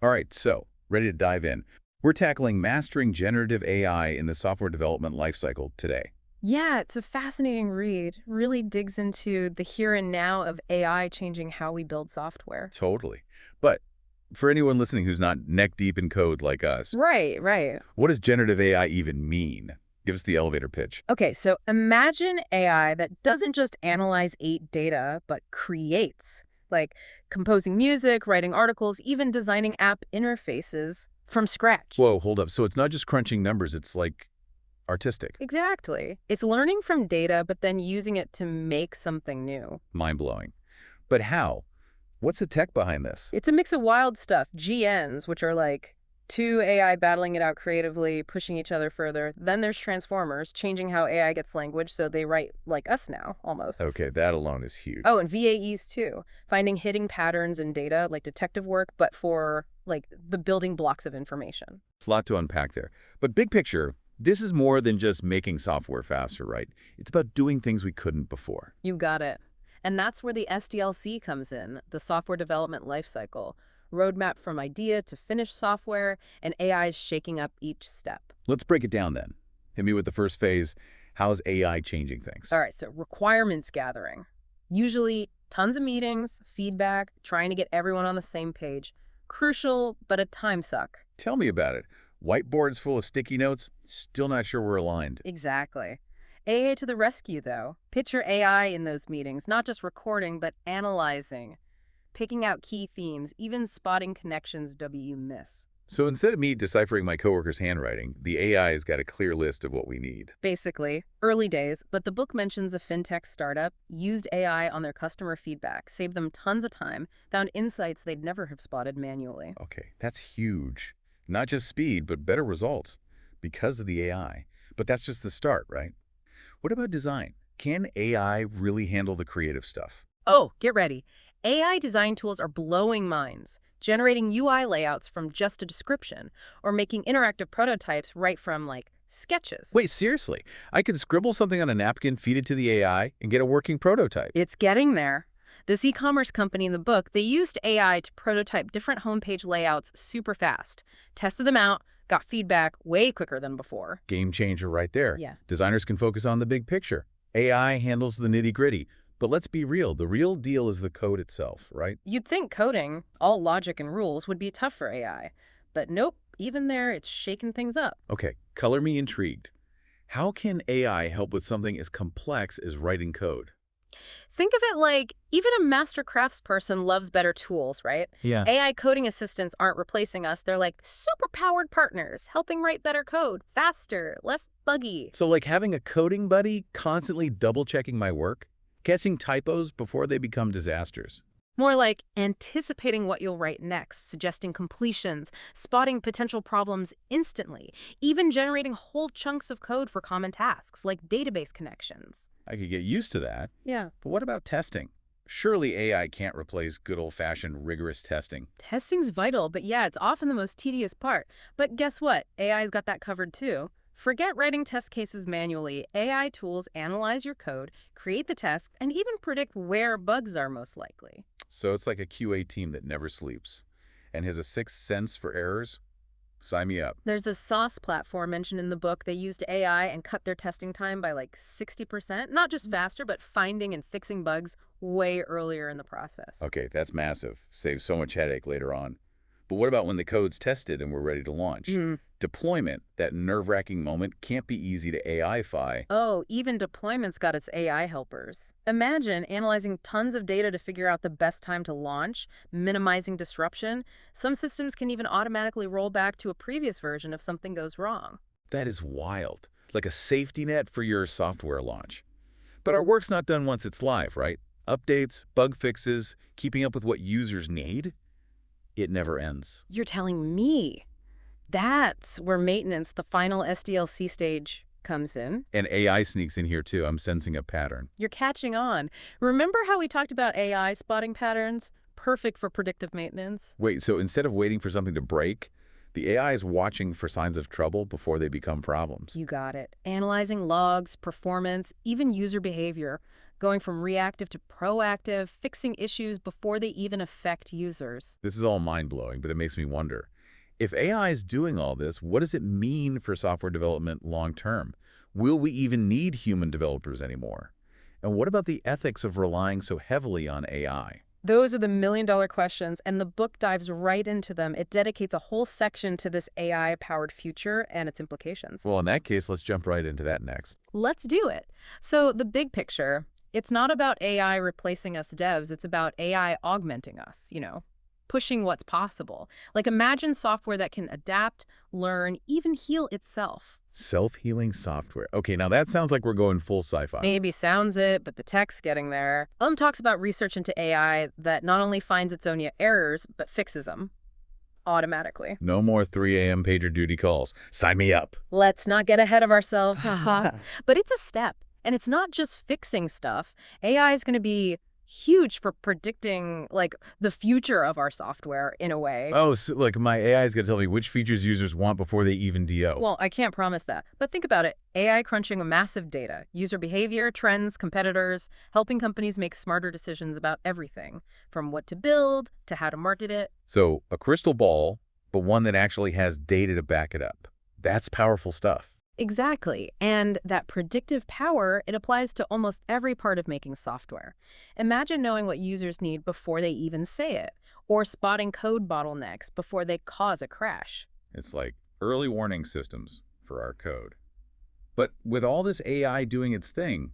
All right, so ready to dive in. We're tackling mastering generative AI in the software development lifecycle today. Yeah, it's a fascinating read. Really digs into the here and now of AI changing how we build software. Totally. But for anyone listening who's not neck deep in code like us, Right, right. what does generative AI even mean? Give us the elevator pitch. Okay, so imagine AI that doesn't just analyze eight data, but creates, like composing music, writing articles, even designing app interfaces from scratch. Whoa, hold up. So it's not just crunching numbers, it's like artistic. Exactly. It's learning from data, but then using it to make something new. Mind-blowing. But how? What's the tech behind this? It's a mix of wild stuff, GNs, which are like two AI battling it out creatively, pushing each other further. Then there's transformers, changing how AI gets language so they write like us now, almost. Okay, that alone is huge. Oh, and VAEs too, finding hidden patterns in data like detective work, but for like the building blocks of information. It's a lot to unpack there. But big picture, this is more than just making software faster, right? It's about doing things we couldn't before. You got it. And that's where the SDLC comes in, the software development lifecycle. Roadmap from idea to finished software, and AI is shaking up each step. Let's break it down then. Hit me with the first phase. How's AI changing things? All right, so requirements gathering. Usually tons of meetings, feedback, trying to get everyone on the same page. Crucial, but a time suck. Tell me about it. Whiteboards full of sticky notes? Still not sure we're aligned. Exactly. AA to the rescue, though. Picture AI in those meetings, not just recording, but analyzing, picking out key themes, even spotting connections you miss. So instead of me deciphering my coworker's handwriting, the AI has got a clear list of what we need. Basically, early days, but the book mentions a fintech startup used AI on their customer feedback, saved them tons of time, found insights they'd never have spotted manually. Okay, that's huge. Not just speed, but better results because of the AI. But that's just the start, right? What about design? Can AI really handle the creative stuff? Oh, get ready. AI design tools are blowing minds, generating UI layouts from just a description, or making interactive prototypes right from, like, sketches. Wait, seriously? I could scribble something on a napkin, feed it to the AI, and get a working prototype. It's getting there. This e-commerce company in the book, they used AI to prototype different homepage layouts super fast, tested them out, got feedback way quicker than before. Game changer right there. Yeah. Designers can focus on the big picture. AI handles the nitty-gritty. But let's be real, the real deal is the code itself, right? You'd think coding, all logic and rules, would be tough for AI. But nope, even there, it's shaking things up. Okay, color me intrigued. How can AI help with something as complex as writing code? Think of it like even a master craftsperson loves better tools, right? Yeah. AI coding assistants aren't replacing us. They're like super-powered partners, helping write better code, faster, less buggy. So like having a coding buddy constantly double-checking my work? Catching typos before they become disasters? More like anticipating what you'll write next, suggesting completions, spotting potential problems instantly, even generating whole chunks of code for common tasks, like database connections. I could get used to that. Yeah. But what about testing? Surely AI can't replace good old-fashioned rigorous testing. Testing's vital, but yeah, it's often the most tedious part. But guess what? AI's got that covered too. Forget writing test cases manually. AI tools analyze your code, create the test, and even predict where bugs are most likely. So it's like a QA team that never sleeps and has a sixth sense for errors? Sign me up. There's this sauce platform mentioned in the book. They used AI and cut their testing time by like 60%. Not just faster, but finding and fixing bugs way earlier in the process. Okay, that's massive. Saves so much headache later on. But what about when the code's tested and we're ready to launch? Deployment, that nerve-wracking moment, can't be easy to AI-fy. Oh, even deployment's got its AI helpers. Imagine analyzing tons of data to figure out the best time to launch, minimizing disruption. Some systems can even automatically roll back to a previous version if something goes wrong. That is wild. Like a safety net for your software launch. But our work's not done once it's live, right? Updates, bug fixes, keeping up with what users need? It never ends. You're telling me. That's where maintenance, the final SDLC stage, comes in. And AI sneaks in here too. I'm sensing a pattern. You're catching on. Remember how we talked about AI spotting patterns? Perfect for predictive maintenance. Wait, so instead of waiting for something to break, the AI is watching for signs of trouble before they become problems. You got it. Analyzing logs, performance, even user behavior. going from reactive to proactive, fixing issues before they even affect users. This is all mind-blowing, but it makes me wonder. If AI is doing all this, what does it mean for software development long-term? Will we even need human developers anymore? And what about the ethics of relying so heavily on AI? Those are the million-dollar questions, and the book dives right into them. It dedicates a whole section to this AI-powered future and its implications. Well, in that case, let's jump right into that next. Let's do it. So the big picture, it's not about AI replacing us devs. It's about AI augmenting us, pushing what's possible. Like imagine software that can adapt, learn, even heal itself. Self-healing software. Okay, now that sounds like we're going full sci-fi. Maybe sounds it, but the tech's getting there. Talks about research into AI that not only finds its own errors, but fixes them automatically. No more 3 a.m. pager duty calls. Sign me up. Let's not get ahead of ourselves. But it's a step. And it's not just fixing stuff. AI is going to be huge for predicting, the future of our software in a way. Oh, so, like my AI is going to tell me which features users want before they even DO. Well, I can't promise that. But think about it. AI crunching massive data, user behavior, trends, competitors, helping companies make smarter decisions about everything, from what to build to how to market it. So a crystal ball, but one that actually has data to back it up. That's powerful stuff. Exactly. And that predictive power, it applies to almost every part of making software. Imagine knowing what users need before they even say it, or spotting code bottlenecks before they cause a crash. It's like early warning systems for our code. But with all this AI doing its thing,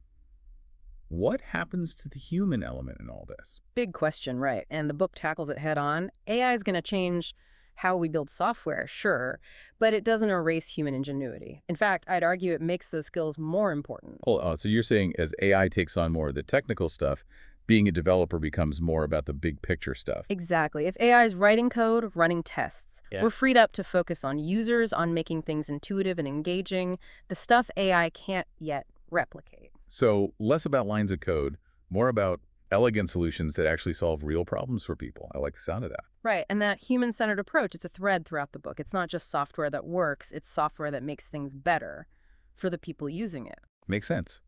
what happens to the human element in all this? Big question, right? And the book tackles it head on. AI is going to change how we build software, sure, but it doesn't erase human ingenuity. In fact, I'd argue it makes those skills more important. Oh, so you're saying as AI takes on more of the technical stuff, being a developer becomes more about the big picture stuff. Exactly. If AI is writing code, running tests, we're freed up to focus on users, on making things intuitive and engaging, the stuff AI can't yet replicate. So less about lines of code, more about elegant solutions that actually solve real problems for people. I like the sound of that. Right, and that human-centered approach, it's a thread throughout the book. It's not just software that works, it's software that makes things better for the people using it. Makes sense.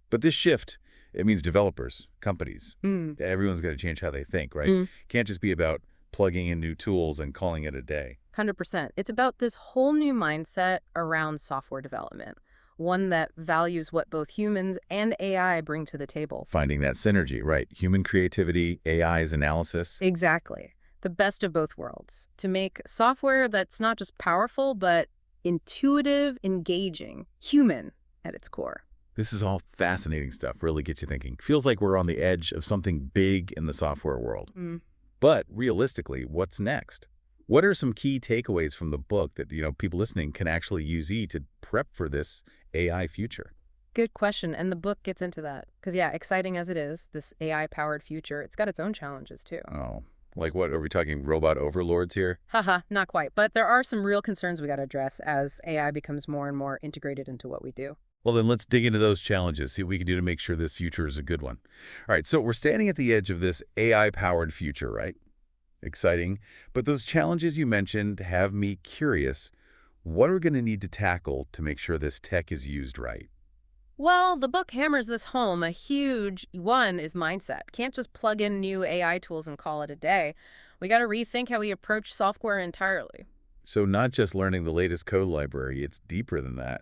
But this shift, it means developers, companies, everyone's got to change how they think, right? Can't just be about plugging in new tools and calling it a day. 100%. It's about this whole new mindset around software development, one that values what both humans and AI bring to the table. Finding that synergy, right? Human creativity, AI's analysis. Exactly. The best of both worlds. To make software that's not just powerful, but intuitive, engaging, human at its core. This is all fascinating stuff, really gets you thinking. Feels like we're on the edge of something big in the software world. But realistically, what's next? What are some key takeaways from the book that, people listening can actually use to prep for this AI future? Good question, and the book gets into that. Because, exciting as it is, this AI-powered future, it's got its own challenges, too. Oh, like what? Are we talking robot overlords here? Haha, not quite. But there are some real concerns we got to address as AI becomes more and more integrated into what we do. Well, then let's dig into those challenges, see what we can do to make sure this future is a good one. All right, so we're standing at the edge of this AI-powered future, right? Exciting. But those challenges you mentioned have me curious. What are we going to need to tackle to make sure this tech is used right? Well, the book hammers this home. A huge one is mindset. Can't just plug in new AI tools and call it a day. We got to rethink how we approach software entirely. So not just learning the latest code library, it's deeper than that.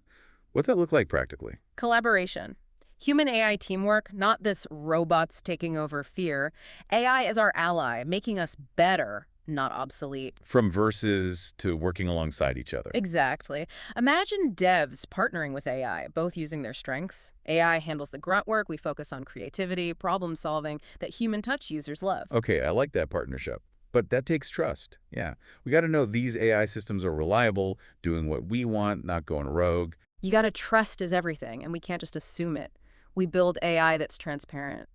What's that look like practically? Collaboration. Human AI teamwork, not this robots taking over fear. AI is our ally, making us better, not obsolete. From verses to working alongside each other. Exactly. Imagine devs partnering with AI, both using their strengths. AI handles the grunt work, we focus on creativity, problem solving, that human touch users love. Okay, I like that partnership. But that takes trust. Yeah. We got to know these AI systems are reliable, doing what we want, not going rogue. You got to trust is everything, and we can't just assume it. We build AI that's transparent,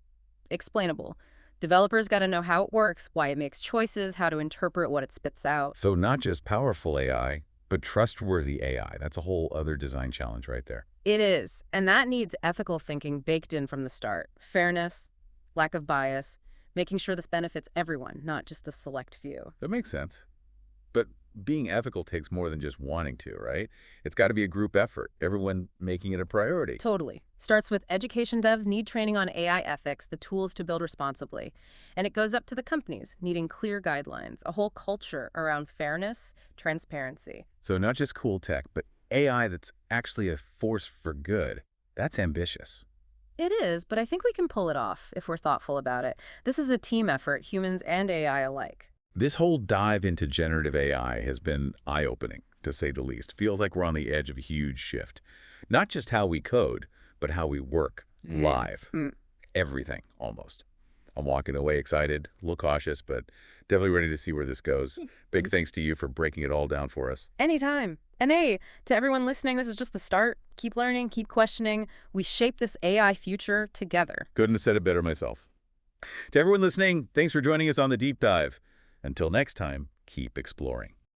explainable. Developers got to know how it works, why it makes choices, how to interpret what it spits out. So not just powerful AI, but trustworthy AI. That's a whole other design challenge right there. It is, and that needs ethical thinking baked in from the start. Fairness, lack of bias, making sure this benefits everyone, not just a select few. That makes sense. But being ethical takes more than just wanting to, right? It's got to be a group effort, everyone making it a priority. Totally. Starts with education devs need training on AI ethics, the tools to build responsibly. And it goes up to the companies, needing clear guidelines, a whole culture around fairness, transparency. So not just cool tech, but AI that's actually a force for good. That's ambitious. It is, but I think we can pull it off if we're thoughtful about it. This is a team effort, humans and AI alike. This whole dive into generative AI has been eye-opening, to say the least. Feels like we're on the edge of a huge shift. Not just how we code, but how we work live. Mm. Everything, almost. I'm walking away excited, a little cautious, but definitely ready to see where this goes. Big thanks to you for breaking it all down for us. Anytime. And hey, to everyone listening, this is just the start. Keep learning, keep questioning. We shape this AI future together. Couldn't have said it better myself. To everyone listening, thanks for joining us on the deep dive. Until next time, keep exploring.